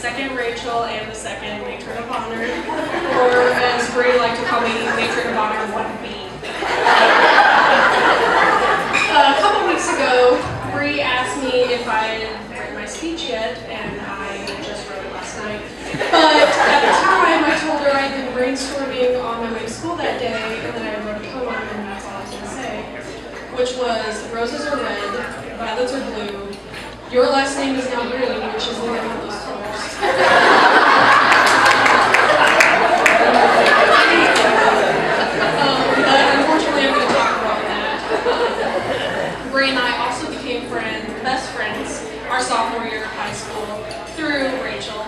second Rachel and the second Matron of Honor, or as Bree liked to call me, Matron of Honor 1B. A couple weeks ago, Bree asked me if I had written my speech yet, and I just wrote it last night. But at the time, I told her I'd been brainstorming on my way to school that day, and then I wrote a poem, and that's all I was going to say, which was, roses are red, violets are blue, your last name is now green, which is neither one of those colors. But unfortunately, I'm going to talk about that. Bree and I also became best friends, our sophomore year of high school, through Rachel.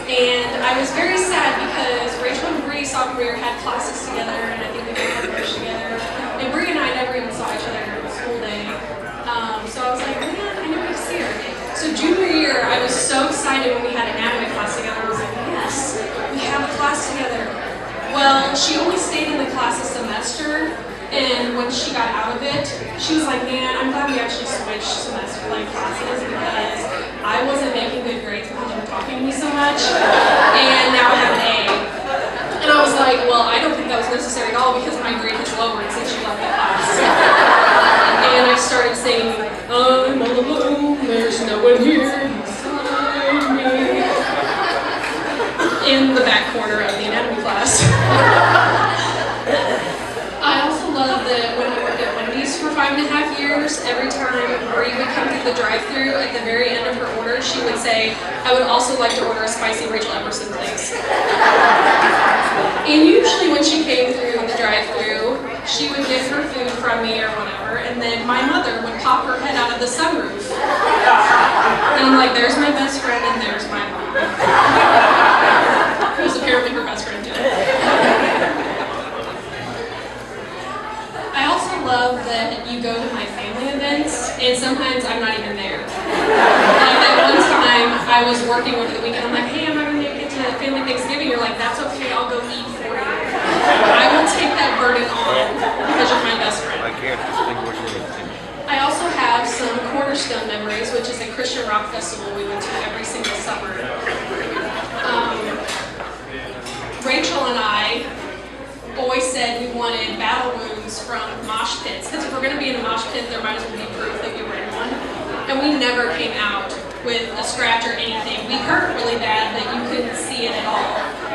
And I was very sad because Rachel and Bree sophomore year had classes together, and I think we did lunch together. And Bree and I never even saw each other during the school day. So I was like, man, I never get to see her. So junior year, I was so excited when we had anatomy class together. I was like, yes, we have a class together. Well, she only stayed in the class a semester, and when she got out of it, she was like, man, I'm glad we actually switched semester classes because I wasn't making good grades because you were talking to me so much, and now I have an A. And I was like, well, I don't think that was necessary at all because my grade has lowered since you left the class. And I started singing, I'm all alone, there's no one here beside me, in the back corner of the anatomy class. I also love that when I worked at Wendy's for 5.5 years, every time Bree would come through the drive-thru, at the very end of her order, she would say, I would also like to order a spicy Rachel Epperson, please. And usually when she came through the drive-thru, she would get her food from me or whatever, and then my mother would pop her head out of the sunroof. And I'm like, there's my best friend and there's my mom. Who's apparently her best friend too. I also love that you go to my family events, and sometimes I'm not even there. Like that one time, I was working over the weekend, I'm like, hey, I'm not going to make it to family Thanksgiving. You're like, that's okay, I'll go eat for you. I will take that burden on because you're my best friend. I can't distinguish anything. I also have some Cornerstone Memories, which is a Christian rock festival we went to every single summer. Rachel and I always said we wanted battle wounds from mosh pits, because if we're going to be in a mosh pit, there might as well be proof that we were in one. And we never came out with a scratch or anything. We hurt really bad, but you couldn't see it at all.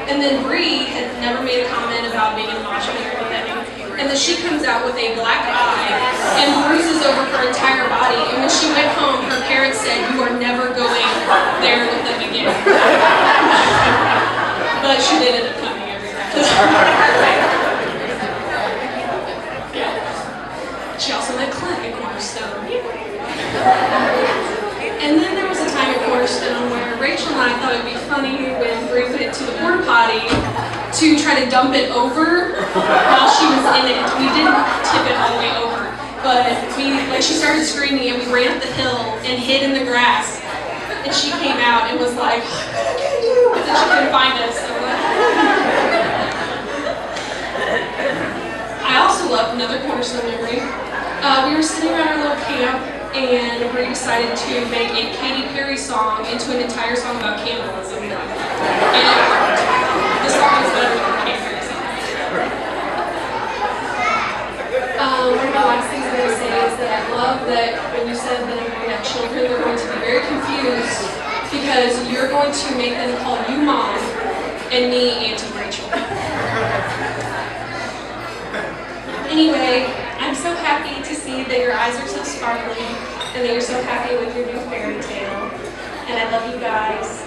And then Bree had never made a comment about being in a mosh pit or anything. And then she comes out with a black eye and bruises over her entire body. And when she went home, her parents said, you are never going there with them again. But she did end up coming every practice. She also met Clint at Cornerstone. And then there was a time at Cornerstone where Rachel and I thought it would be funny when Bree went to the porta potty to try to dump it over while she was in it. We didn't tip it all the way over, but she started screaming and we ran up the hill and hid in the grass. And she came out and was like, I'm gonna get you! But then she couldn't find us. So I also love another Cornerstone memory. We were sitting around our little camp, and Bree decided to make a Katy Perry song into an entire song about cannibalism. And it worked. The song is better than the Katy Perry song. One of my last things I'm going to say is that I love that when you said that when we have children, they're going to be very confused because you're going to make them call you Mom and me Auntie Rachel. Anyway, I'm so happy to see that your eyes are so sparkly and that you're so happy with your new fairy tale. And I love you guys.